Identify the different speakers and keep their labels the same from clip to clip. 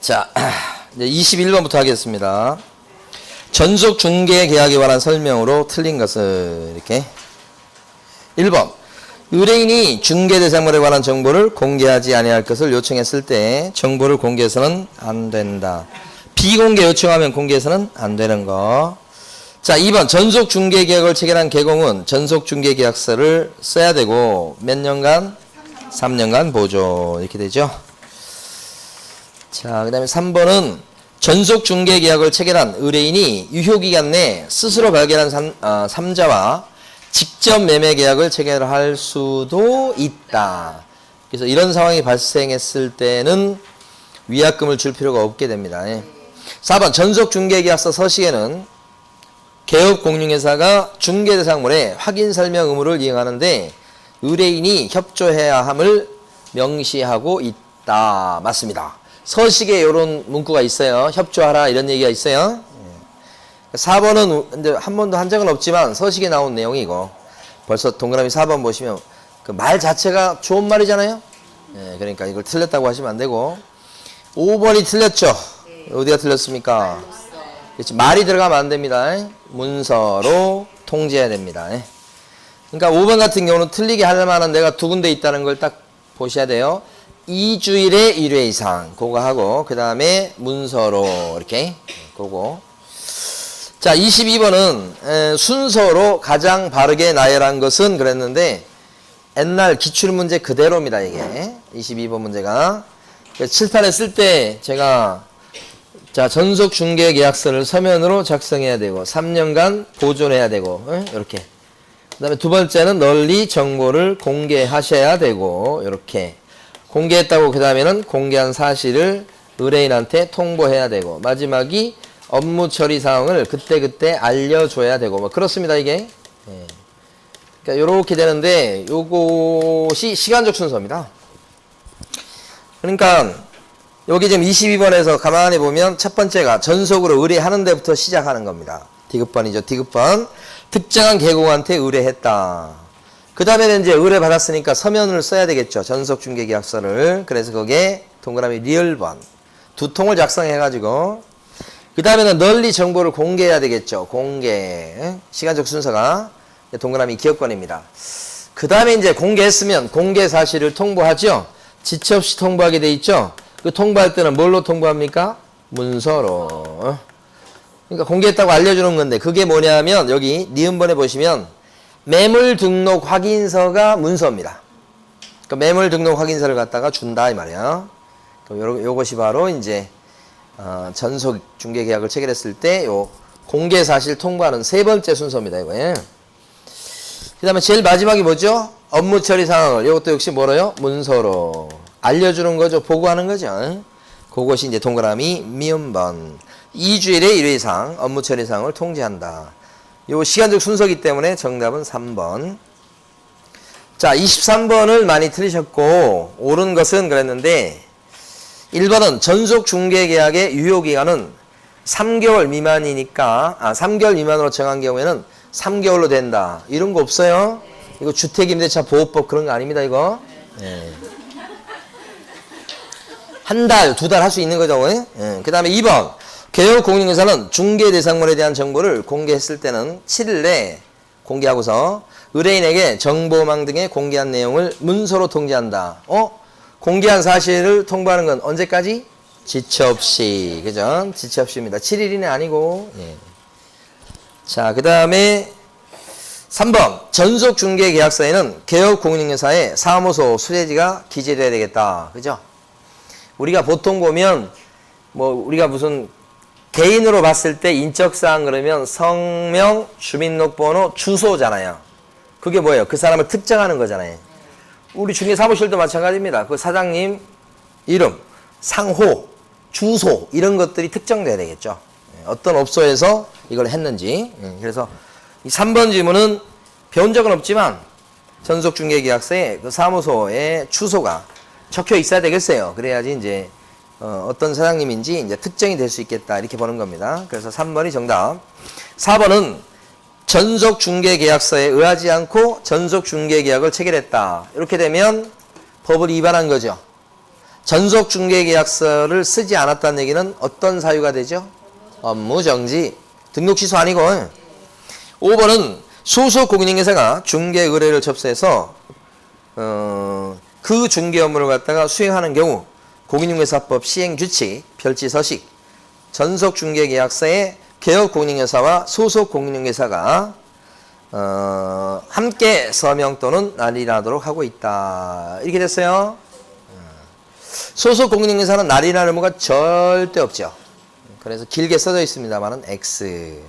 Speaker 1: 자, 이제 21번부터 하겠습니다. 전속 중개 계약에 관한 설명으로 틀린 것을 이렇게 1번 의뢰인이 중개 대상물에 관한 정보를 공개하지 아니할 것을 요청했을 때 정보를 공개해서는 안 된다. 비공개 요청하면 공개해서는 안 되는 거. 자, 2번 전속 중개 계약을 체결한 개공은 전속 중개 계약서를 써야 되고 몇 년간? 3년간 보조 이렇게 되죠. 자, 그 다음에 3번은 전속 중개 계약을 체결한 의뢰인이 유효기간 내 스스로 발견한 삼자와 직접 매매 계약을 체결할 수도 있다. 그래서 이런 상황이 발생했을 때는 위약금을 줄 필요가 없게 됩니다. 4번 전속 중개 계약서 서식에는 개업 공인중개사가 중개 대상물의 확인 설명 의무를 이행하는데 의뢰인이 협조해야 함을 명시하고 있다. 맞습니다. 서식에 이런 문구가 있어요. 협조하라 이런 얘기가 있어요. 4번은 근데 한 번도 한 적은 없지만 서식에 나온 내용이고 벌써 동그라미 4번 보시면 그 말 자체가 좋은 말이잖아요. 그러니까 이걸 틀렸다고 하시면 안 되고 5번이 틀렸죠. 어디가 틀렸습니까? 그렇지, 말이 들어가면 안 됩니다. 문서로 통지해야 됩니다. 그러니까 5번 같은 경우는 틀리게 할 만한 데가 두 군데 있다는 걸 딱 보셔야 돼요. 2주일에 1회 이상 그거 하고 그 다음에 문서로 이렇게 그거. 자, 22번은 순서로 가장 바르게 나열한 것은 그랬는데 옛날 기출문제 그대로입니다. 이게 22번 문제가 칠판에 쓸 때 제가 자 전속 중개 계약서를 서면으로 작성해야 되고 3년간 보존해야 되고 이렇게 그 다음에 두 번째는 널리 정보를 공개하셔야 되고 이렇게 공개했다고 그 다음에는 공개한 사실을 의뢰인한테 통보해야 되고 마지막이 업무 처리 사항을 그때그때 알려줘야 되고 뭐 그렇습니다. 이게 그러니까 요렇게 되는데 요것이 시간적 순서입니다. 그러니까 여기 지금 22번에서 가만히 보면 첫 번째가 전속으로 의뢰하는 데부터 시작하는 겁니다. 디귿번이죠. 디귿번 특정한 개공한테 의뢰했다. 그 다음에는 이제 의뢰받았으니까 서면을 써야 되겠죠. 전속중개계약서를. 그래서 거기에 동그라미 리을번 두 통을 작성해가지고 그 다음에는 널리 정보를 공개해야 되겠죠. 공개. 시간적 순서가 동그라미 기억권입니다. 그 다음에 이제 공개했으면 공개 사실을 통보하죠. 지체 없이 통보하게 돼 있죠. 그 통보할 때는 뭘로 통보합니까? 문서로. 그러니까 공개했다고 알려주는 건데 그게 뭐냐면 여기 니은번에 보시면 매물 등록 확인서가 문서입니다. 그러니까 매물 등록 확인서를 갖다가 준다 이 말이야. 요것이 바로 이제 전속 중개 계약을 체결했을 때 요 공개 사실 통보하는 세 번째 순서입니다. 이거에. 그다음에 제일 마지막이 뭐죠? 업무 처리 상황을 이것도 역시 뭐로요? 문서로 알려주는 거죠. 보고하는 거죠. 그것이 이제 동그라미 미음번 2주일에 1회 이상 업무 처리 상황을 통지한다. 요 시간적 순서이기 때문에 정답은 3번. 자, 23번을 많이 틀리셨고 옳은 것은 그랬는데 1번은 전속 중개 계약의 유효기간은 3개월 미만이니까 3개월 미만으로 정한 경우에는 3개월로 된다. 이런 거 없어요? 이거 주택임대차 보호법 그런 거 아닙니다, 이거. 한 달, 두 달 할 수 있는 거죠. 그 다음에 2번. 개업 공인중개사는 중개 대상물에 대한 정보를 공개했을 때는 7일 내에 공개하고서 의뢰인에게 정보망 등의 공개한 내용을 문서로 통지한다. 공개한 사실을 통보하는 건 언제까지? 지체 없이. 그죠? 지체 없이입니다. 7일 이내 아니고. 자, 그 다음에 3번. 전속 중개 계약서에는 개업 공인중개사의 사무소 수재지가 기재돼야 되겠다. 그죠? 우리가 보통 보면 뭐 우리가 무슨 개인으로 봤을 때 인적사항 그러면 성명, 주민등록번호, 주소잖아요. 그게 뭐예요? 그 사람을 특정하는 거잖아요. 우리 중개사무실도 마찬가지입니다. 그 사장님 이름, 상호, 주소 이런 것들이 특정돼야 되겠죠. 어떤 업소에서 이걸 했는지. 그래서 이 3번 질문은 배운 적은 없지만 전속중개계약서에 그 사무소의 주소가 적혀 있어야 되겠어요. 그래야지 이제 어떤 사장님인지 이제 특정이 될 수 있겠다 이렇게 보는 겁니다. 그래서 3번이 정답. 4번은 전속중개계약서에 의하지 않고 전속중개계약을 체결했다. 이렇게 되면 법을 위반한 거죠. 전속 중개계약서를 쓰지 않았다는 얘기는 어떤 사유가 되죠? 업무 정지. 등록 취소 아니고. 5번은 소속 공인중개사가 중개 의뢰를 접수해서 그 중개 업무를 갖다가 수행하는 경우 공인중개사법 시행규칙, 별지서식, 전속중개계약서에 개업공인중개사와 소속 공인중개사가 함께 서명 또는 날인하도록 하고 있다. 이렇게 됐어요. 소속 공인중개사는 날인할 의무가 절대 없죠. 그래서 길게 써져 있습니다만은 X.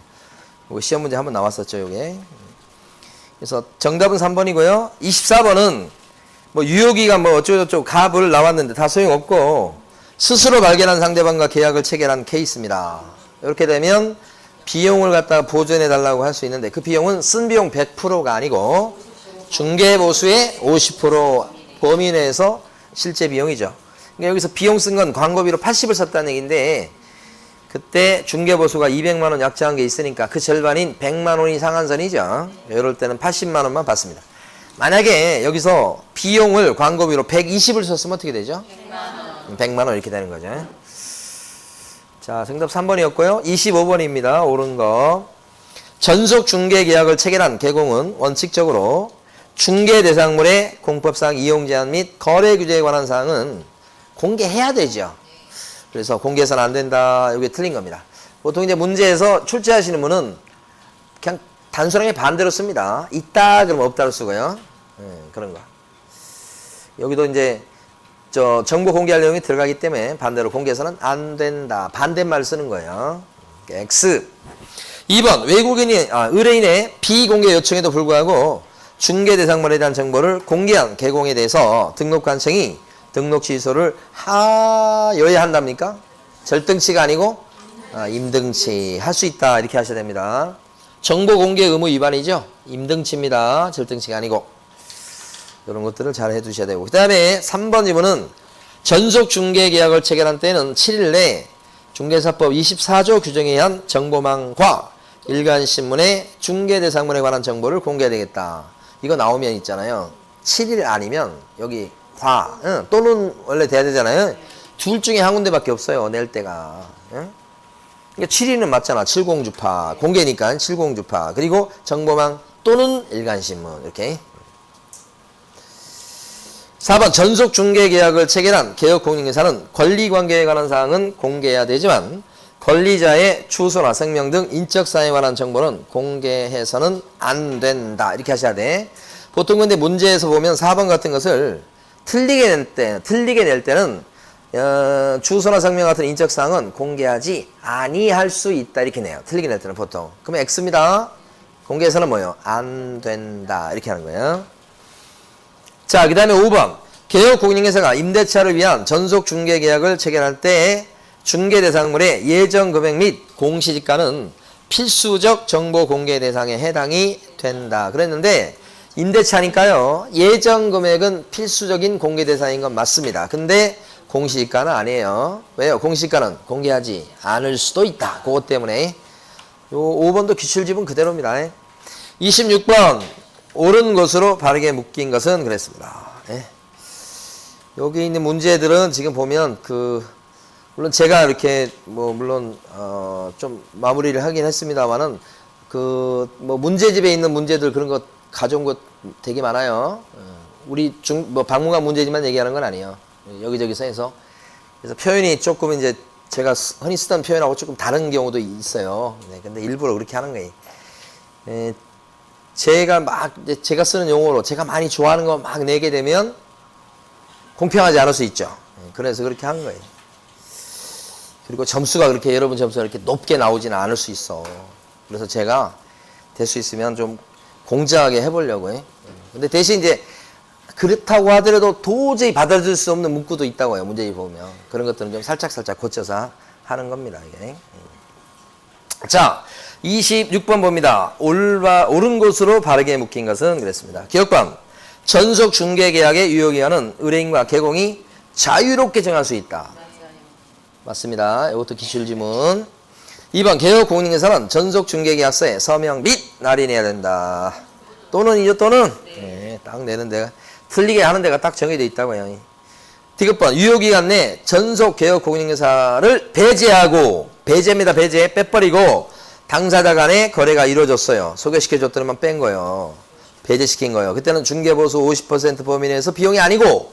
Speaker 1: 시험 문제 한번 나왔었죠, 요게. 그래서 정답은 3번이고요. 24번은 뭐 유효기간 뭐 어쩌고저쩌고 갑을 나왔는데 다 소용없고 스스로 발견한 상대방과 계약을 체결한 케이스입니다. 이렇게 되면 비용을 갖다가 보전해 달라고 할 수 있는데 그 비용은 쓴 비용 100%가 아니고 중개보수의 50% 범위 내에서 실제 비용이죠. 그러니까 여기서 비용 쓴 건 광고비로 80을 썼다는 얘기인데 그때 중개보수가 200만 원 약정한 게 있으니까 그 절반인 100만 원이 상한선이죠. 이럴 때는 80만 원만 받습니다. 만약에 여기서 비용을 광고비로 120을 썼으면 어떻게 되죠? 100만 원 이렇게 되는 거죠. 자, 정답 3번이었고요. 25번입니다. 옳은 거. 전속 중개 계약을 체결한 개공은 원칙적으로 중개 대상물의 공법상 이용 제한 및 거래 규제에 관한 사항은 공개해야 되죠. 그래서 공개해서는 안 된다. 이게 틀린 겁니다. 보통 이제 문제에서 출제하시는 분은 그냥 단순하게 반대로 씁니다. 있다 그러면 없다로 쓰고요. 그런 거. 여기도 이제 정보 공개할 내용이 들어가기 때문에 반대로 공개해서는 안 된다. 반대말 쓰는 거예요. X. 2번 의뢰인의 비공개 요청에도 불구하고 중개 대상물에 대한 정보를 공개한 개공에 대해서 등록관청이 등록 취소를 하여야 한답니까? 절등치가 아니고 임등치 할 수 있다. 이렇게 하셔야 됩니다. 정보 공개 의무 위반이죠. 임등치입니다. 절등치가 아니고. 이런 것들을 잘 해두셔야 되고. 그 다음에 3번 지문은 전속 중개 계약을 체결한 때는 7일 내 중개사법 24조 규정에 의한 정보망과 일간신문의 중개 대상물에 관한 정보를 공개해야 되겠다. 이거 나오면 있잖아요. 7일 아니면 여기 또는 원래 돼야 되잖아요. 둘 중에 한 군데밖에 없어요. 낼 때가. 그러니까 7일은 맞잖아. 70주파. 공개니까 70주파. 그리고 정보망 또는 일간신문. 이렇게. 4번 전속 중개 계약을 체결한 개업공인중개사는 권리관계에 관한 사항은 공개해야 되지만 권리자의 주소나 성명 등 인적사항에 관한 정보는 공개해서는 안 된다. 이렇게 하셔야 돼. 보통 근데 문제에서 보면 4번 같은 것을 틀리게 낼 때는 주소나 성명 같은 인적사항은 공개하지 아니할 수 있다. 이렇게 내요. 틀리게 낼 때는 보통. 그러면 X입니다. 공개해서는 뭐예요? 안 된다. 이렇게 하는 거예요. 자, 그 다음에 5번. 개업공인중개사가 임대차를 위한 전속 중개 계약을 체결할 때 중개 대상물의 예정 금액 및 공시지가는 필수적 정보 공개 대상에 해당이 된다. 그랬는데 임대차니까요. 예정 금액은 필수적인 공개 대상인 건 맞습니다. 근데 공시지가는 아니에요. 왜요? 공시지가는 공개하지 않을 수도 있다. 그것 때문에 요 5번도 기출집은 그대로입니다. 26번. 옳은 것으로 바르게 묶인 것은 그랬습니다. 여기 있는 문제들은 지금 보면 물론 제가 이렇게 물론 좀 마무리를 하긴 했습니다만은 문제집에 있는 문제들 그런 거 가져온 것 되게 많아요. 우리 박물관 문제집만 얘기하는 건 아니에요. 여기저기서 해서. 그래서 표현이 조금 이제 제가 흔히 쓰던 표현하고 조금 다른 경우도 있어요. 근데 일부러 그렇게 하는 거예요. 제가 쓰는 용어로 제가 많이 좋아하는 거 막 내게 되면 공평하지 않을 수 있죠. 그래서 그렇게 한 거예요. 그리고 점수가 그렇게 여러분 점수가 이렇게 높게 나오지는 않을 수 있어. 그래서 제가 될 수 있으면 좀 공정하게 해보려고 해. 근데 대신 이제 그렇다고 하더라도 도저히 받아들일 수 없는 문구도 있다고 해요. 문제에 보면. 그런 것들은 좀 살짝 고쳐서 하는 겁니다. 이게. 자, 26번 봅니다. 옳은 곳으로 바르게 묶인 것은 그랬습니다. 기억방. 전속 중개 계약의 유효기간은 의뢰인과 개공이 자유롭게 정할 수 있다. 맞습니다. 이것도 기출지문. 2번. 개업공인중개사는 전속 중개 계약서에 서명 및 날인해야 된다. 또는 딱 내는 데가 틀리게 하는 데가 딱 정해져 있다고요. 디귿번 유효기간 내 전속 개업 공인중개사를 배제하고 배제입니다. 배제 빼버리고 당사자 간의 거래가 이루어졌어요. 소개시켜줬더니만 뺀 거예요. 배제시킨 거예요. 그때는 중개보수 50% 범위 내에서 비용이 아니고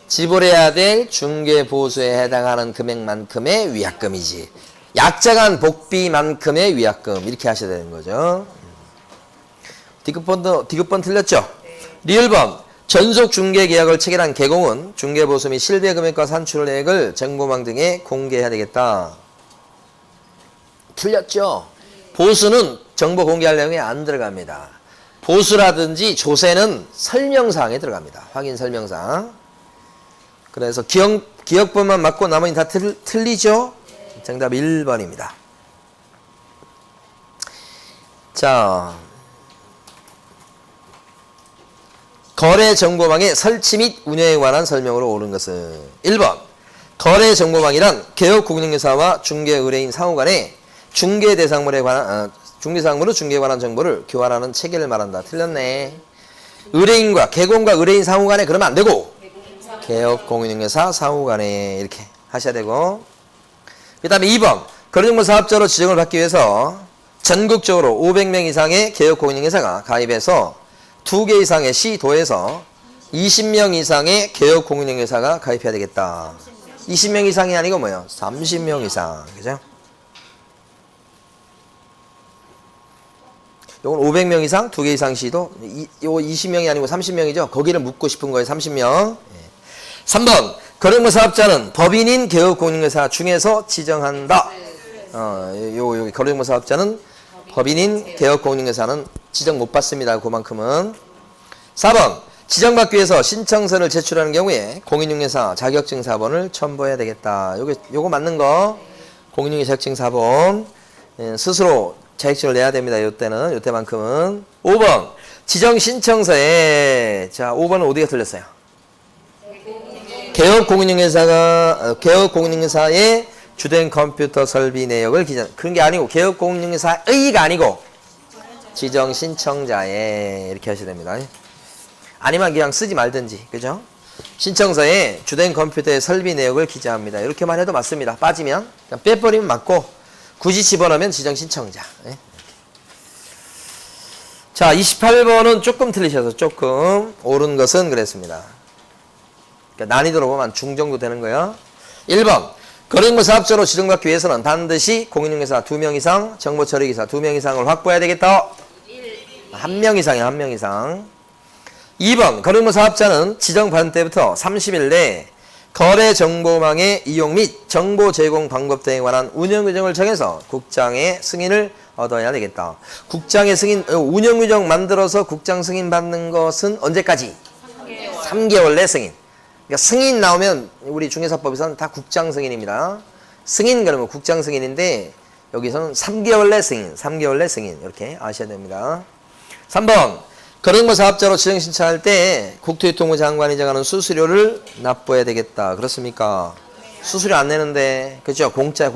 Speaker 1: 지불해야 될 중개보수에 해당하는 금액만큼의 위약금이지. 약정한 복비만큼의 위약금 이렇게 하셔야 되는 거죠. 디귿번 틀렸죠? 리을번 전속 중개계약을 체결한 개공은 중개보수 및 실비의 금액과 산출액을 정보망 등에 공개해야 되겠다. 틀렸죠? 보수는 정보 공개할 내용에 안 들어갑니다. 보수라든지 조세는 설명사항에 들어갑니다. 확인 설명사항. 그래서 기억번만 맞고 나머지 다 틀리죠? 정답 1번입니다. 자, 거래 정보망의 설치 및 운영에 관한 설명으로 옳은 것은 1번 거래 정보망이란 개업 공인중개사와 중개 의뢰인 상호 간에 중개 대상물에 관한 중개상물의 중개에 관한 정보를 교환하는 체계를 말한다. 틀렸네. 의뢰인과 개공과 의뢰인 상호 간에 그러면 안 되고 개업 공인중개사 상호 간에 이렇게 하셔야 되고, 그 다음에 2번 거래정보 사업자로 지정을 받기 위해서 전국적으로 500명 이상의 개업 공인중개사가 가입해서 2개 이상의 시도에서 20명 이상의 개업 공인중개사가 가입해야 되겠다. 20명 이상이 아니고 뭐예요? 30명 이상. 그죠? 요건 500명 이상, 2개 이상 시도. 요거 20명이 아니고 30명이죠? 거기를 묻고 싶은 거예요. 30명. 3번 거래정보 사업자는 법인인 개업 공인중개사 중에서 지정한다. 여기 거래정보 사업자는 법인인 개업 공인중개사는 지정 못 받습니다. 그만큼은. 4번 지정받기 위해서 신청서를 제출하는 경우에 공인중개사 자격증 사본을 첨부해야 되겠다. 요거 맞는 거. 공인중개사 자격증 사본 스스로 자격증을 내야 됩니다. 요때만큼은. 5번 지정 신청서에, 자 5번은 어디가 틀렸어요? 개업 공인중개사의 주된 컴퓨터 설비 내역을 그런 게 아니고 개업 공인중개사의가 아니고 지정 신청자에 이렇게 하셔야 됩니다. 아니면 그냥 쓰지 말든지, 그죠? 신청서에 주된 컴퓨터의 설비 내역을 기재합니다. 이렇게만 해도 맞습니다. 빠지면 그냥 빼버리면 맞고 굳이 집어넣으면 지정 신청자. 자, 28번은 조금 틀리셔서 조금 옳은 것은 그랬습니다. 그러니까 난이도로 보면 중 정도 되는 거예요. 1번 거래정보 사업자로 지정받기 위해서는 반드시 공인중개사 2명 이상, 정보처리기사 2명 이상을 확보해야 되겠다. 1명 이상이야. 1명 이상. 2번 거래정보 사업자는 지정받은 때부터 30일 내에 거래 정보망의 이용 및 정보 제공 방법 등에 관한 운영 규정을 정해서 국장의 승인을 얻어야 되겠다. 국장의 승인, 운영 규정 만들어서 국장 승인 받는 것은 언제까지? 3개월 내 승인. 그러니까 승인 나오면 우리 중개사법에서는 다 국장 승인입니다. 승인 그러면 국장 승인인데 여기서는 3개월 내 승인, 3개월 내 승인 이렇게 아셔야 됩니다. 3번 거래정보 사업자로 지정 신청할 때 국토유통부 장관이 정하는 수수료를 납부해야 되겠다. 그렇습니까? 수수료 안 내는데, 그죠? 공짜.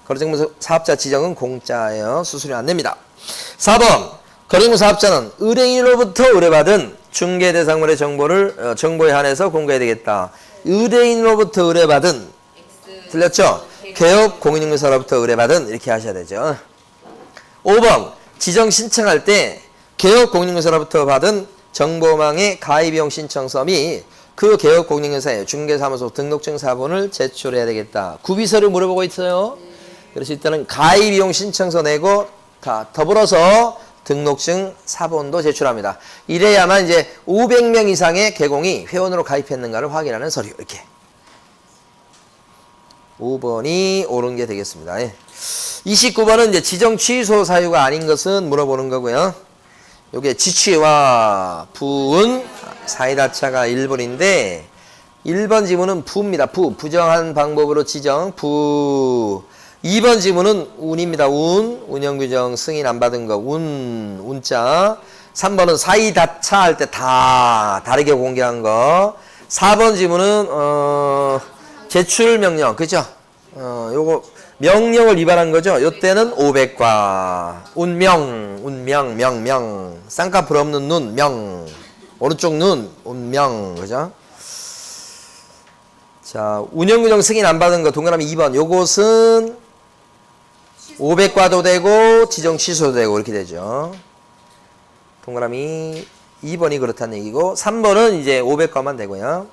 Speaker 1: 거래정보 사업자 지정은 공짜예요. 수수료 안 냅니다. 4번 거래정보 사업자는 의뢰인으로부터 의뢰받은 중개 대상물의 정보에 한해서 공개해야 되겠다. 의뢰인으로부터 의뢰받은, 틀렸죠? 개업 공인중개사로부터 의뢰받은, 이렇게 하셔야 되죠. 5번 지정 신청할 때 개업 공인중개사로부터 받은 정보망의 가입비용 신청서 및 그 개업 공인중개사의 중개사무소 등록증 사본을 제출해야 되겠다. 구비서를 물어보고 있어요. 그래서 일단은 가입비용 신청서 내고 다 더불어서 등록증 사본도 제출합니다. 이래야만 이제 500명 이상의 개공이 회원으로 가입했는가를 확인하는 서류. 이렇게 5번이 옳은 게 되겠습니다. 29번은 이제 지정 취소 사유가 아닌 것은 물어보는 거고요. 요게 지취와 부은 사이다차가 1번인데 1번 지문은 부입니다. 부정한 방법으로 지정 부. 2번 지문은 운입니다. 운영규정 승인 안 받은 거 운자. 3번은 사이다차 할 때 다 다르게 공개한 거. 4번 지문은 제출 명령, 그죠? 요거 명령을 위반한 거죠. 요때는 500과 명령 쌍꺼풀 없는 눈 명 오른쪽 눈, 운명, 그죠? 자, 운영규정 승인 안 받은 거 동그라미 2번. 요것은 500과도 되고 지정 취소도 되고 이렇게 되죠. 동그라미 2번이 그렇다는 얘기고 3번은 이제 500과만 되고요.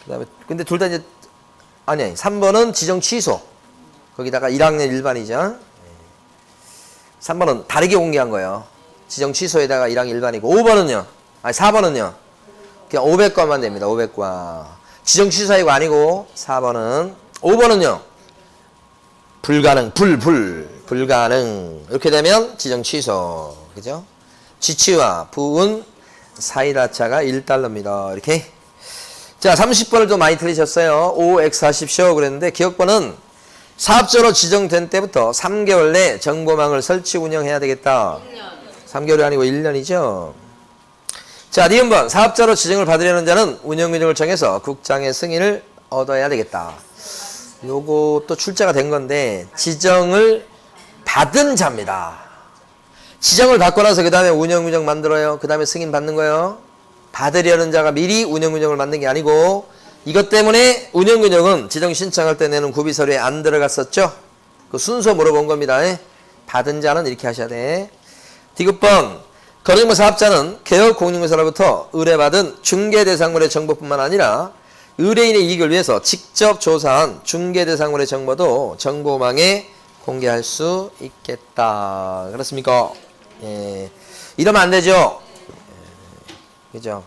Speaker 1: 그다음에 근데 둘 다 이제 아니 3번은 지정 취소. 거기다가 1학년 일반이죠. 3번은 다르게 공개한 거예요. 지정 취소에다가 1학년 일반이고 5번은요. 아니 4번은요. 그냥 500과만 됩니다. 500과. 지정 취소이고 아니고 4번은 5번은요. 불가능, 불가능. 이렇게 되면 지정 취소. 그죠? 지치와 부은 사이다차가 1달러입니다. 이렇게. 자, 30번을 좀 많이 틀리셨어요. OX 하십시오. 그랬는데 기억번은 사업자로 지정된 때부터 3개월 내 정보망을 설치 운영해야 되겠다. 3개월이 아니고 1년이죠. 자, 니은번 사업자로 지정을 받으려는 자는 운영규정을 정해서 국장의 승인을 얻어야 되겠다. 요것도 출제가 된 건데 지정을 받은 자입니다. 지정을 받고 나서 그 다음에 운영규정 만들어요. 그 다음에 승인 받는 거예요. 받으려는 자가 미리 운영규정을 만든 게 아니고 이것 때문에 운영규정은 지정 신청할 때 내는 구비서류에 안 들어갔었죠. 그 순서 물어본 겁니다. 받은 자는 이렇게 하셔야 돼. 디귿번 거래정보 사업자는 개업 공인중개사로부터 의뢰받은 중개대상물의 정보뿐만 아니라 의뢰인의 이익을 위해서 직접 조사한 중개대상물의 정보도 정보망에 공개할 수 있겠다. 그렇습니까? 예. 이러면 안 되죠. 그죠?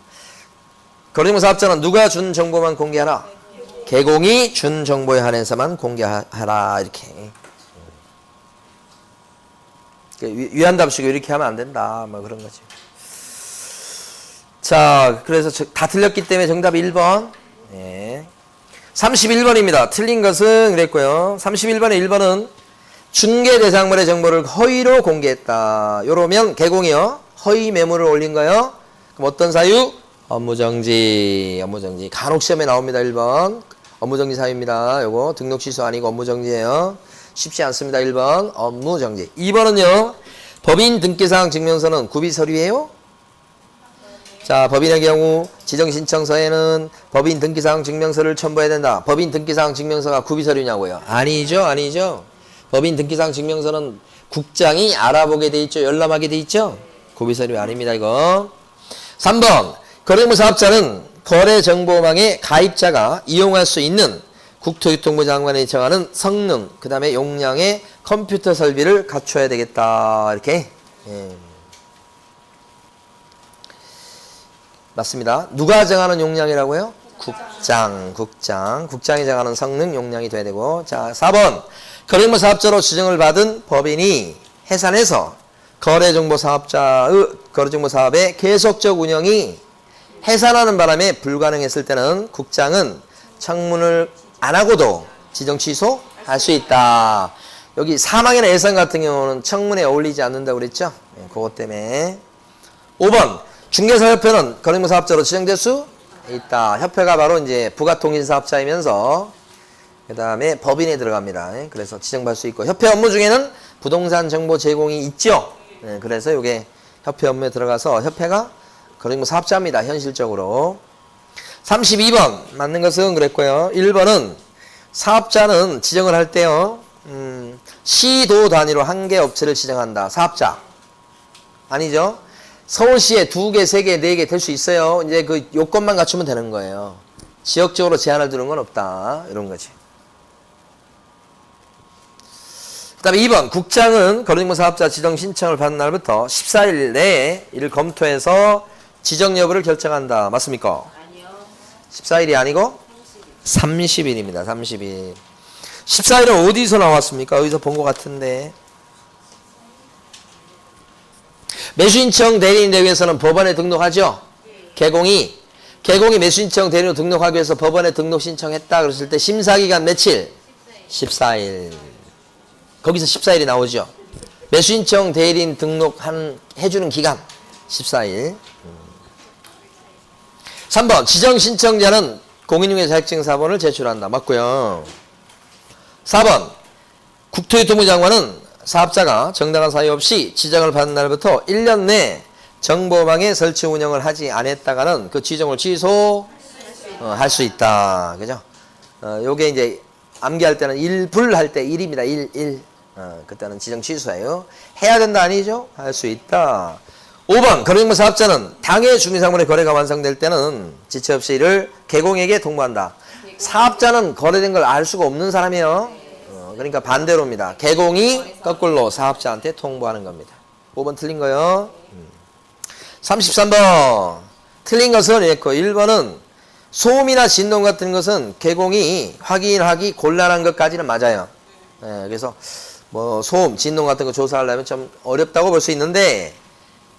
Speaker 1: 거래정보 사업자는 누가 준 정보만 공개하라? 개공이 준 정보에 한해서만 공개하라. 이렇게. 위안답식으로 이렇게 하면 안 된다. 뭐 그런 거지. 자, 그래서 다 틀렸기 때문에 정답이 1번. 예. 31번입니다. 틀린 것은 그랬고요. 31번의 1번은 중개대상물의 정보를 허위로 공개했다. 요러면 개공이요. 허위 매물을 올린 거요. 그럼 어떤 사유? 업무정지. 업무정지. 간혹 시험에 나옵니다. 1번. 업무정지 사유입니다. 요거 등록 취소 아니고 업무정지예요. 쉽지 않습니다. 1번 업무정지. 2번은요. 법인 등기사항 증명서는 구비서류예요? 자, 법인의 경우 지정신청서에는 법인 등기사항 증명서를 첨부해야 된다. 법인 등기사항 증명서가 구비서류냐고요? 아니죠. 아니죠. 법인 등기사항 증명서는 국장이 알아보게 돼 있죠. 열람하게 돼 있죠. 구비서류 아닙니다. 이거. 3번 거래정보 사업자는 거래정보망의 가입자가 이용할 수 있는 국토교통부 장관이 정하는 성능, 그 다음에 용량의 컴퓨터 설비를 갖춰야 되겠다. 이렇게. 예. 맞습니다. 누가 정하는 용량이라고요? 국장이 정하는 성능, 용량이 돼야 되고. 자, 4번. 거래정보 사업자로 지정을 받은 법인이 해산해서 거래정보 사업의 계속적 운영이 해산하는 바람에 불가능했을 때는 국장은 청문을 안 하고도 지정 취소할 수 있다. 여기 사망이나 예산 같은 경우는 청문에 어울리지 않는다고 그랬죠? 네, 그것 때문에. 5번. 중개사협회는 거래정보 사업자로 지정될 수 있다. 협회가 바로 이제 부가통신사업자이면서 그 다음에 법인에 들어갑니다. 네, 그래서 지정받을 수 있고 협회 업무 중에는 부동산 정보 제공이 있죠. 네, 그래서 이게 협회 업무에 들어가서 협회가 거래정보 사업자입니다. 현실적으로. 32번 맞는 것은 그랬고요. 1번은 사업자는 지정을 할 때요. 시도 단위로 한 개 업체를 지정한다. 사업자. 아니죠. 서울시에 2개, 3개, 4개 될 수 있어요. 이제 그 요건만 갖추면 되는 거예요. 지역적으로 제한을 두는 건 없다. 이런 거지. 그 다음에 2번 국장은 거래정보 사업자 지정 신청을 받은 날부터 14일 내에 이를 검토해서 지정 여부를 결정한다. 맞습니까? 14일이 아니고 30일입니다. 30일. 14일은 어디서 나왔습니까? 어디서 본 것 같은데. 매수신청 대리인 대회에서는 법원에 등록하죠? 개공이 매수신청 대리인으로 등록하기 위해서 법원에 등록 신청했다. 그랬을 때 심사기간 며칠? 14일. 거기서 14일이 나오죠. 매수신청 대리인 해주는 기간 14일. 3번 지정 신청자는 공인중개사 자격증 사본을 제출한다. 맞고요. 4번 국토교통부 장관은 사업자가 정당한 사유 없이 지정을 받은 날부터 1년 내 정보망의 설치 운영을 하지 않았다가는 그 지정을 취소할 수 있다. 그죠? 요게 이제 암기할 때는 일불할 때 1입니다. 1. 그때는 지정 취소예요. 해야 된다 아니죠? 할 수 있다. 5번 거래정보 사업자는 당해 중개사물의 거래가 완성될 때는 지체 없이 이를 개공에게 통보한다. 사업자는 거래된 걸 알 수가 없는 사람이에요. 그러니까 반대로입니다. 개공이 거꾸로 사업자한테 통보하는 겁니다. 5번 틀린 거요. 33번 틀린 것은 이랬고 1번은 소음이나 진동 같은 것은 개공이 확인하기 곤란한 것까지는 맞아요. 그래서 뭐 소음, 진동 같은 거 조사하려면 좀 어렵다고 볼 수 있는데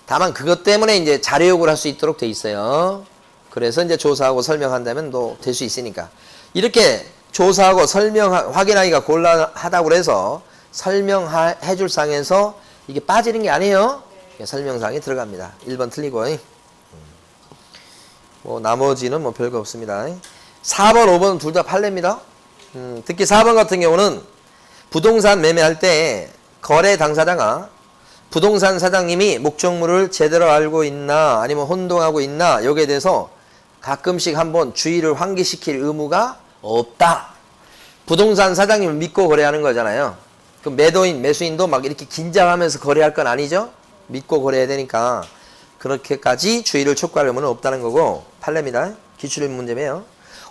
Speaker 1: 다만 그것 때문에 이제 자료 요구를 할 수 있도록 돼 있어요. 그래서 이제 조사하고 설명한다면 또 될 수 있으니까 이렇게 조사하고 확인하기가 곤란하다고 해서 설명해 줄 상에서 이게 빠지는 게 아니에요. 설명상에 들어갑니다. 1번 틀리고 뭐 나머지는 뭐 별거 없습니다. 4번, 5번 둘 다 판례입니다. 특히 4번 같은 경우는 부동산 매매할 때 거래 당사자가 부동산 사장님이 목적물을 제대로 알고 있나 아니면 혼동하고 있나 여기에 대해서 가끔씩 한번 주의를 환기시킬 의무가 없다. 부동산 사장님을 믿고 거래하는 거잖아요. 그 매도인, 매수인도 막 이렇게 긴장하면서 거래할 건 아니죠. 믿고 거래해야 되니까 그렇게까지 주의를 촉구할 의무는 없다는 거고 판례입니다. 기출의 문제네요.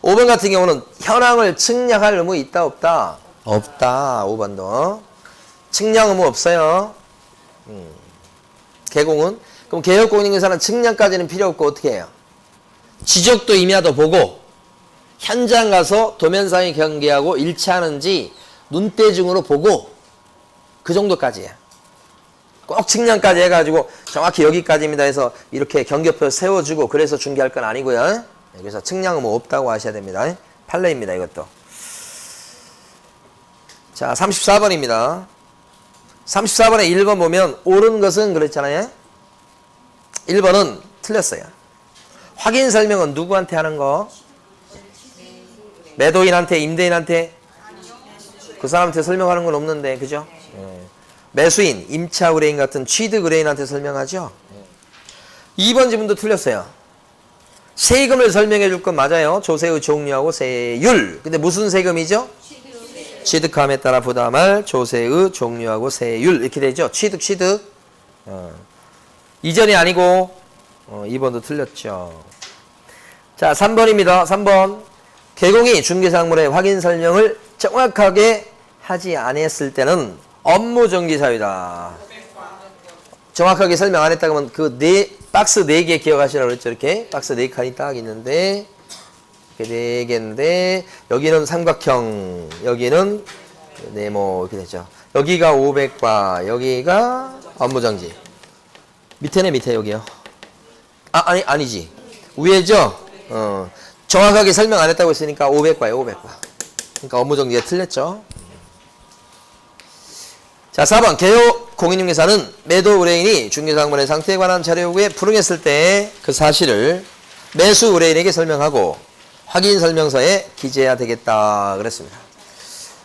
Speaker 1: 5번 같은 경우는 현황을 측량할 의무 있다 없다? 없다. 5번도 측량 의무 없어요. 개공은 그럼 개혁공인중개사는 측량까지는 필요 없고 어떻게 해요? 지적도 임야도 보고 현장 가서 도면상에 경계하고 일치하는지 눈대중으로 보고 그 정도까지야. 꼭 측량까지 해가지고 정확히 여기까지입니다 해서 이렇게 경계표 세워주고 그래서 중개할 건 아니고요. 그래서 측량은 뭐 없다고 하셔야 됩니다. 판례입니다. 이것도. 자 34번입니다. 34번에 1번 보면 옳은 것은 그랬잖아요. 1번은 틀렸어요. 확인 설명은 누구한테 하는 거? 매도인한테, 임대인한테? 그 사람한테 설명하는 건 없는데, 그죠? 매수인, 임차 의뢰인 같은 취득 의뢰인한테 설명하죠. 2번 지문도 틀렸어요. 세금을 설명해 줄 건 맞아요. 조세의 종류하고 세율. 근데 무슨 세금이죠? 취득함에 따라 부담할 조세의 종류하고 세율 이렇게 되죠. 취득. 이전이 아니고 2번도 틀렸죠. 자 3번입니다. 3번 개공이 중개사물의 확인 설명을 정확하게 하지 않았을 때는 업무정지 사유다. 정확하게 설명 안 했다 그러면 그 박스 4개 기억하시라고 그랬죠. 이렇게 박스 4칸이 딱 있는데 이렇게 4개인데 여기는 삼각형, 여기는 네모 이렇게 되죠. 여기가 500바, 여기가 업무정지. 밑에네 밑에 여기요. 아니지. 위에죠. 정확하게 설명 안 했다고 했으니까 500바예요. 500바. 그러니까 업무정지가 틀렸죠. 자 4번 개요 공인중개사는 매도 의뢰인이 중개사물의 상태에 관한 자료 요구에 불응했을 때 그 사실을 매수 의뢰인에게 설명하고 확인 설명서에 기재해야 되겠다 그랬습니다.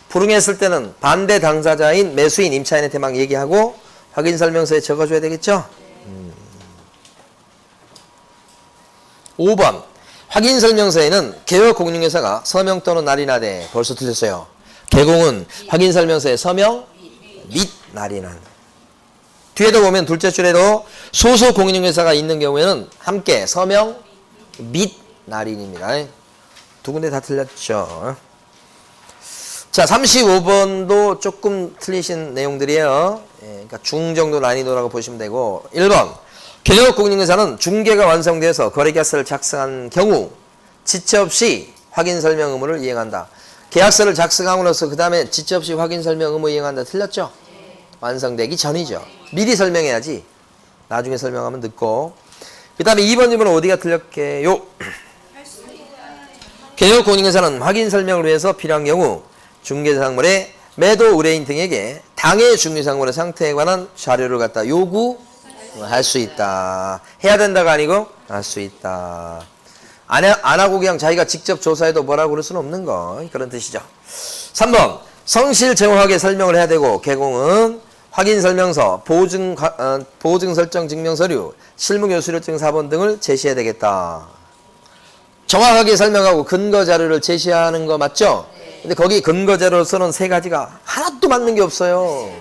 Speaker 1: 불응했을 때는 반대 당사자인 매수인 임차인한테 막 얘기하고 확인 설명서에 적어줘야 되겠죠. 5번 확인 설명서에는 개요 공인중개사가 서명 또는 날인하되 벌써 틀렸어요. 개공은 확인 설명서에 서명 및 날인한. 뒤에도 보면 둘째 줄에도 소속 공인중개사가 있는 경우에는 함께 서명 및 날인입니다. 두 군데 다 틀렸죠. 자 35번도 조금 틀리신 내용들이에요. 그러니까 중정도 난이도라고 보시면 되고 1번 개요 공인중개사는 중개가 완성되어서 거래계약서를 작성한 경우 지체 없이 확인 설명 의무를 이행한다. 계약서를 작성함으로써 그 다음에 지체 없이 확인 설명 의무 이행한다. 틀렸죠? 완성되기 전이죠. 미리 설명해야지. 나중에 설명하면 늦고. 그 다음에 2번 질문은 어디가 틀렸게요? 개요 공인중개사는 확인 설명을 위해서 필요한 경우 중개사물의 매도 의뢰인 등에게 당해 중개사물의 상태에 관한 자료를 갖다 요구할 수 있다. 해야 된다가 아니고 할 수 있다. 안 하고 그냥 자기가 직접 조사해도 뭐라고 그럴 수는 없는 거. 그런 뜻이죠. 3번 성실 정확하게 설명을 해야 되고 개공은 확인설명서, 보증 설정 증명서류, 실무교육 수료증 4번 등을 제시해야 되겠다. 정확하게 설명하고 근거 자료를 제시하는 거 맞죠? 근데 거기 근거 자료로 쓰는 세 가지가 하나도 맞는 게 없어요.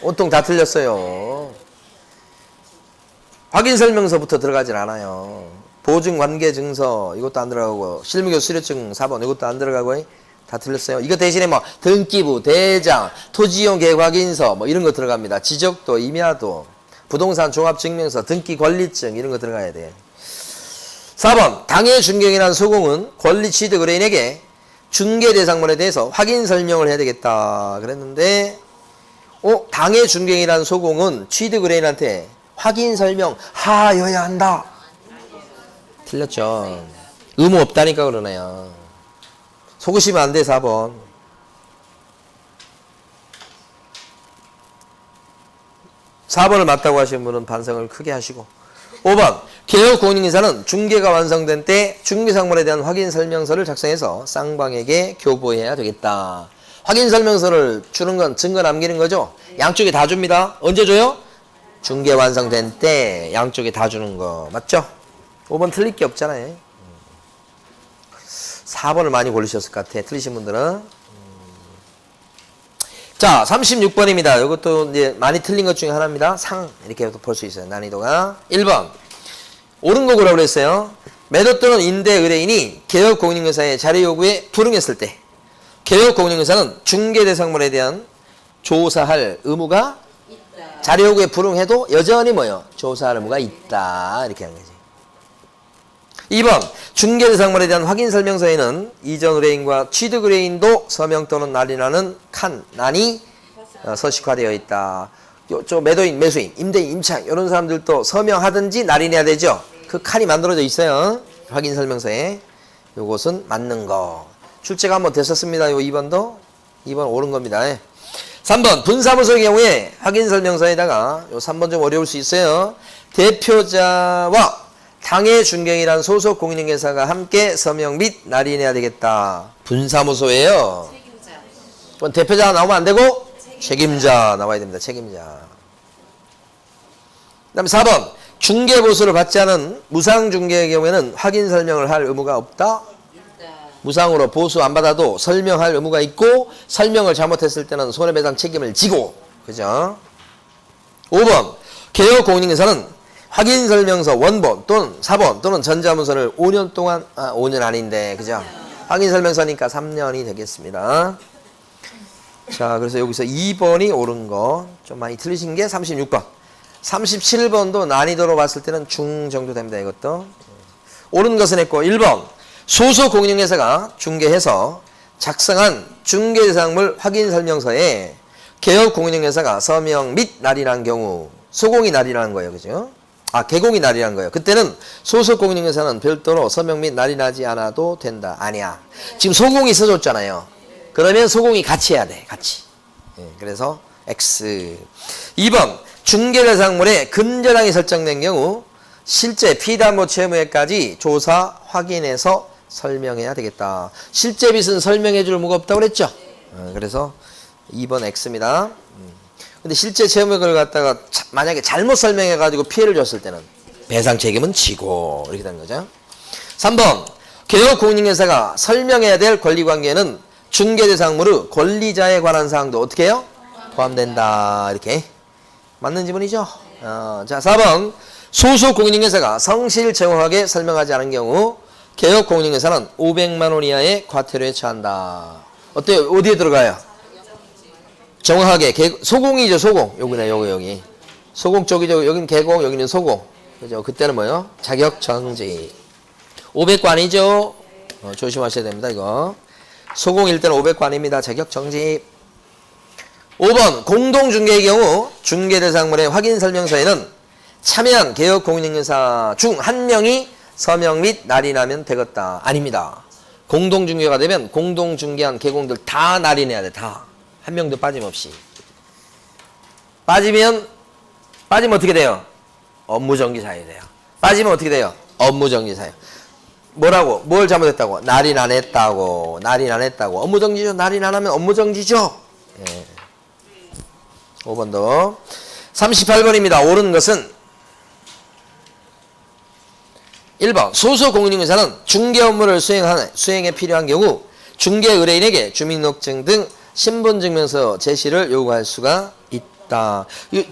Speaker 1: 온통 다 틀렸어요. 확인설명서부터 들어가질 않아요. 보증관계증서 이것도 안 들어가고, 실무교육 수료증 4번 이것도 안 들어가고 다 틀렸어요. 이거 대신에 뭐 등기부, 대장, 토지이용 계획 확인서 뭐 이런 거 들어갑니다. 지적도, 임야도, 부동산 종합증명서, 등기권리증 이런 거 들어가야 돼. 4번 당해 준경이라는 소공은 권리 취득 의뢰인에게 중개 대상물에 대해서 확인 설명을 해야 되겠다 그랬는데, 당해 준경이라는 소공은 취득 의뢰인한테 확인 설명 하여야 한다. 틀렸죠. 의무 없다니까 그러네요. 속으시면 안 돼. 4번. 4번을 맞다고 하신 분은 반성을 크게 하시고. 5번 개업공인인사는 중개가 완성된 때 중개상물에 대한 확인설명서를 작성해서 쌍방에게 교부해야 되겠다. 확인설명서를 주는 건 증거 남기는 거죠. 양쪽에 다 줍니다. 언제 줘요? 중개 완성된 때 양쪽에 다 주는 거 맞죠? 5번 틀릴 게 없잖아요. 4번을 많이 고르셨을 것 같아. 틀리신 분들은. 자, 36번입니다. 이것도 이제 많이 틀린 것 중에 하나입니다. 상 이렇게 볼 수 있어요. 난이도가. 1번 옳은 거 고라고 그랬어요. 매도 또는 임대 의뢰인이 개업공인인사의 자료 요구에 불응했을 때 개업공인인사는 중개대상물에 대한 조사할 의무가 있다. 자료 요구에 불응해도 여전히 뭐요? 조사할 의무가 있다. 이렇게 하는 거지. 2번 중개대상물에 대한 확인설명서에는 이전 의뢰인과 취득 의뢰인도 서명 또는 날인하는 칸난이 서식화되어 있다. 저 매도인, 매수인, 임대인, 임차인 이런 사람들도 서명하든지 날인해야 되죠. 그 칸이 만들어져 있어요. 확인설명서에. 요것은 맞는 거. 출제가 한번 됐었습니다. 요 2번도. 2번 옳은 겁니다. 3번 분사무소의 경우에 확인설명서에다가 요 3번 좀 어려울 수 있어요. 대표자와 당해 준경이란 소속 공인인계사가 함께 서명 및 날인해야 되겠다. 분사무소예요. 책임자. 대표자 나오면 안 되고 책임자 나와야 됩니다. 책임자. 그 다음에 4번 중개보수를 받지 않은 무상중개의 경우에는 확인 설명을 할 의무가 없다. 무상으로 보수 안 받아도 설명할 의무가 있고 설명을 잘못했을 때는 손해배상 책임을 지고. 그죠? 5번 개업공인인계사는 확인설명서 원본 또는 4번 또는 전자문서를 5년 동안 5년 아닌데 그죠? 확인설명서니까 3년이 되겠습니다. 자, 그래서 여기서 2번이 옳은 거 좀 많이 틀리신 게 36번 37번도 난이도로 봤을 때는 중 정도 됩니다. 이것도 옳은 것은 했고 1번 소속 공인인계사가 중개해서 작성한 중개대상물 확인설명서에 개업공인인계사가 서명 및 날인한 경우 소공이 날인하는 거예요. 그죠? 개공이 날인한 거예요. 그때는 소속 공인인계사는 별도로 서명 및 날인하지 않아도 된다. 아니야. 지금 소공이 써줬잖아요. 그러면 소공이 같이 해야 돼. 같이. 그래서 X. 2번 중개대상물에 근저당이 설정된 경우 실제 피담보 채무액까지 조사 확인해서 설명해야 되겠다. 실제 빚은 설명해 줄 의무가 없다고 그랬죠. 그래서 2번 X입니다. 근데 실제 채무액을 갖다가 만약에 잘못 설명해가지고 피해를 줬을 때는 배상 책임은 지고 이렇게 되는 거죠. 3번 개업공인인계사가 설명해야 될 권리관계는 중개대상물의 권리자에 관한 사항도 어떻게 해요? 포함된다. 이렇게 맞는 지문이죠. 자, 4번 소속 공인인계사가 성실 정확하게 설명하지 않은 경우 개업공인인계사는 500만 원 이하의 과태료에 처한다. 어때요? 어디에 들어가요? 정확하게 소공이죠. 소공. 여기네. 여기 소공 쪽이죠. 여기는 개공, 여기는 소공. 그죠? 그때는 뭐요? 자격 정지. 500관이죠. 조심하셔야 됩니다. 이거 소공일 때는 500관입니다. 자격 정지. 5번 공동중개의 경우 중개대상물의 확인설명서에는 참여한 개업공인인계사 중 한 명이 서명 및 날인하면 되겠다. 아닙니다. 공동중개가 되면 공동중개한 개공들 다 날인해야 돼. 다. 한 명도 빠짐없이. 빠지면 어떻게 돼요? 업무정지사유 돼요. 빠지면 어떻게 돼요? 업무정지사유. 뭐라고? 뭘 잘못했다고? 날인 안 했다고. 날인 안 했다고. 업무정지죠. 날인 안 하면 업무정지죠. 예. 5번 더. 38번입니다. 옳은 것은 1번 소수공인중개사는 중개 업무를 수행에 필요한 경우 중개 의뢰인에게 주민등록증 등 신분증명서 제시를 요구할 수가 있다.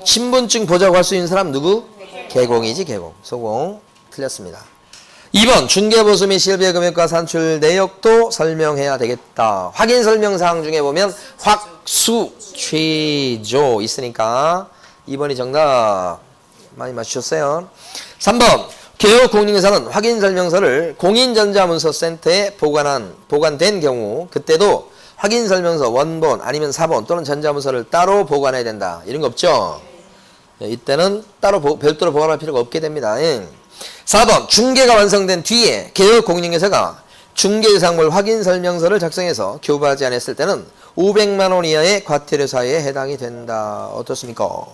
Speaker 1: 신분증 보자고 할 수 있는 사람 누구? 개공이지, 개공. 소공. 틀렸습니다. 2번 중개보수 및 실비의 금액과 산출 내역도 설명해야 되겠다. 확인 설명사항 중에 보면 확수, 취조 있으니까 2번이 정답. 많이 맞추셨어요. 3번 개업공인중개사는 확인 설명서를 공인전자문서센터에 보관된 경우 그때도 확인 설명서 원본 아니면 사본 또는 전자문서를 따로 보관해야 된다. 이런 거 없죠? 이때는 따로 별도로 보관할 필요가 없게 됩니다. 4번 중개가 완성된 뒤에 개업공인중개사가 중개유상물 확인 설명서를 작성해서 교부하지 않았을 때는 500만 원 이하의 과태료 사유에 해당이 된다. 어떻습니까?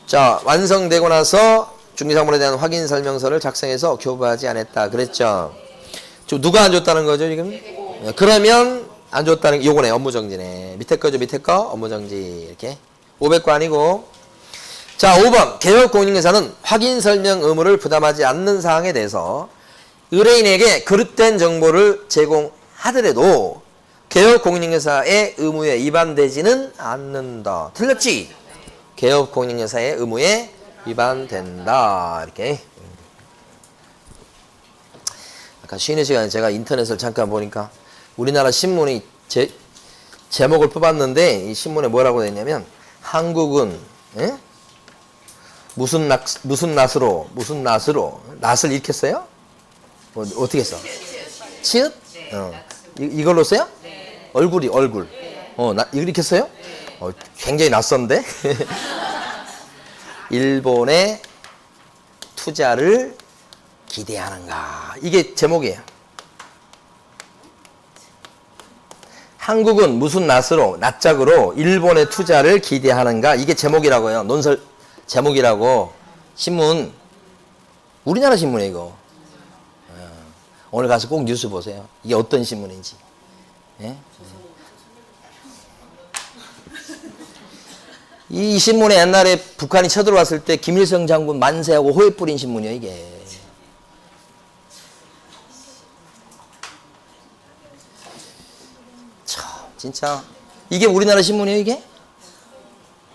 Speaker 1: 자, 완성되고 나서 중개상물에 대한 확인 설명서를 작성해서 교부하지 않았다. 그랬죠? 누가 안 줬다는 거죠, 지금? 그러면 안 줬다는 요거네. 업무정지네. 밑에 거죠, 밑에 거. 업무정지. 이렇게. 500거 아니고. 자, 5번. 개업공인중개사는 확인 설명 의무를 부담하지 않는 사항에 대해서 의뢰인에게 그릇된 정보를 제공하더라도 개업공인중개사의 의무에 위반되지는 않는다. 틀렸지? 개업공인중개사의 의무에 위반된다. 이렇게. 아까 쉬는 시간에 제가 인터넷을 잠깐 보니까 우리나라 신문이 제목을 뽑았는데 이 신문에 뭐라고 되어 있냐면 한국은 무슨 낫으로 낫을 읽겠어요? 어떻게 했어? 치읓? 이걸로 써요? 얼굴. 이렇게 써요? 굉장히 낯선데? 일본의 투자를 기대하는가. 이게 제목이에요. 한국은 무슨 낯짝으로 일본의 투자를 기대하는가. 이게 제목이라고요. 논설 제목이라고. 신문. 우리나라 신문이에요, 이거. 오늘 가서 꼭 뉴스 보세요. 이게 어떤 신문인지. 예? 이 신문에 옛날에 북한이 쳐들어왔을 때 김일성 장군 만세하고 호에 뿌린 신문이에요, 이게. 참, 진짜. 이게 우리나라 신문이에요, 이게?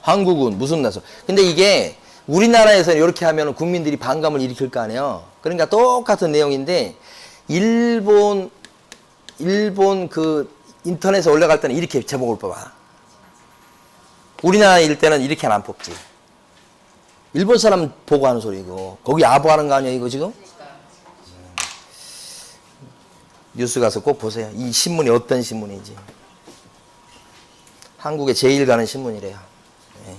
Speaker 1: 한국은 무슨 나서. 근데 이게 우리나라에서는 이렇게 하면 국민들이 반감을 일으킬 거 아니에요. 그러니까 똑같은 내용인데, 일본 그 인터넷에 올라갈 때는 이렇게 제목을 뽑아. 우리나라일 때는 이렇게는 안 뽑지. 일본 사람 보고 하는 소리고. 거기 아부하는 거 아니야, 이거 지금? 뉴스 가서 꼭 보세요. 이 신문이 어떤 신문인지. 한국에 제일 가는 신문이래요. 네.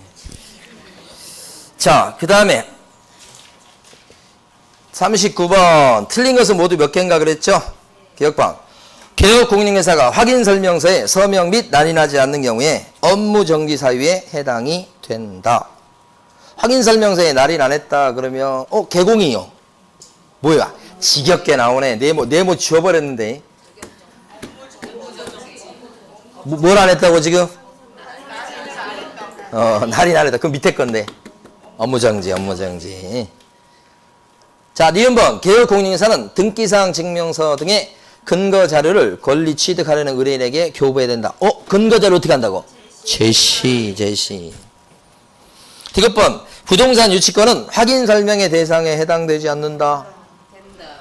Speaker 1: 자, 그 다음에 39번. 틀린 것은 모두 몇 개인가 그랬죠? 기억방. 개업공인중개사가 확인설명서에 서명 및 난이나지 않는 경우에 업무정지 사유에 해당이 된다. 확인설명서에 날인 안 했다 그러면 개공이요. 뭐야? 지겹게 나오네. 네모 지워버렸는데. 뭘 안 했다고 지금? 날인 안 했다. 그럼 밑에 건데. 업무정지. 자, 니은번. 개업공인중개사는 등기사항 증명서 등의 근거 자료를 권리 취득하려는 의뢰인에게 교부해야 된다. 근거 자료 어떻게 한다고? 제시. 디귿번. 부동산 유치권은 확인 설명의 대상에 해당되지 않는다.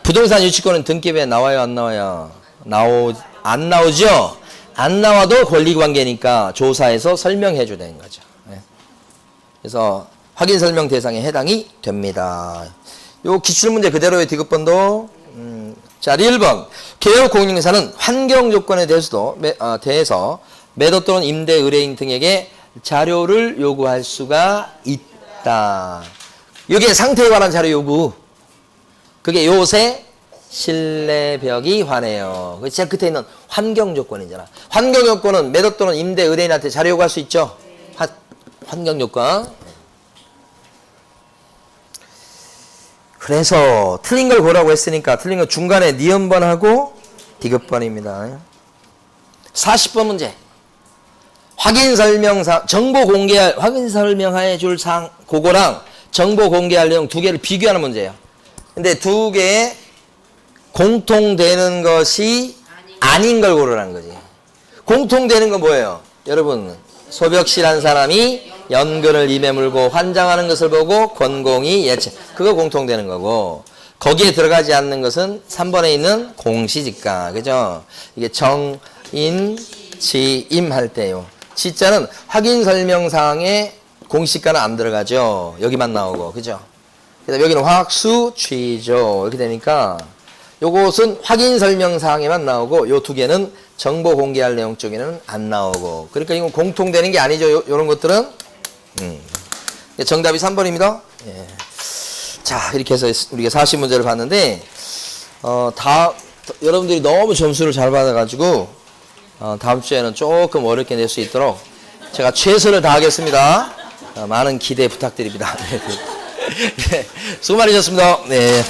Speaker 1: 부동산 유치권은 등기부에 나와요, 안 나와요? 안 나오죠? 안 나와도 권리관계니까 조사해서 설명해 줘야 되는 거죠. 네. 그래서 확인 설명 대상에 해당이 됩니다. 요 기출문제 그대로의 디귿번도. 자, 1번. 개업공인중개사는 환경 조건에 대해서 매도 또는 임대 의뢰인 등에게 자료를 요구할 수가 있다. 이게 상태에 관한 자료 요구. 그게 요새 신뢰벽이 관해요. 제일 끝에 있는 환경 조건이잖아. 환경 조건은 매도 또는 임대 의뢰인한테 자료 요구할 수 있죠? 환경 조건. 그래서 틀린 걸 보라고 했으니까 틀린 건 중간에 니은번하고 디귿번입니다. 40번 문제. 확인 설명사, 정보 공개할, 확인 설명해 줄 상, 그거랑 정보 공개할 내용 두 개를 비교하는 문제예요. 근데 두 개에 공통되는 것이 아닌 걸 고르라는 거지. 공통되는 건 뭐예요? 여러분, 소벽실한 사람이 연근을 입에 물고 환장하는 것을 보고 권공이 예체. 그거 공통되는 거고, 거기에 들어가지 않는 것은 3번에 있는 공시지가. 그죠? 이게 정인, 지임 할 때요. 지자는 확인 설명사항에 공시지가는 안 들어가죠. 여기만 나오고. 그죠? 그다음 여기는 확수, 취조. 이렇게 되니까 요것은 확인 설명사항에만 나오고 요 두 개는 정보 공개할 내용 쪽에는 안 나오고. 그러니까 이건 공통되는 게 아니죠. 요런 것들은. 정답이 3번입니다. 예. 자, 이렇게 해서 우리가 40문제를 봤는데 여러분들이 너무 점수를 잘 받아가지고 다음 주에는 조금 어렵게 낼 수 있도록 제가 최선을 다하겠습니다. 많은 기대 부탁드립니다. 네, 수고 많으셨습니다. 네.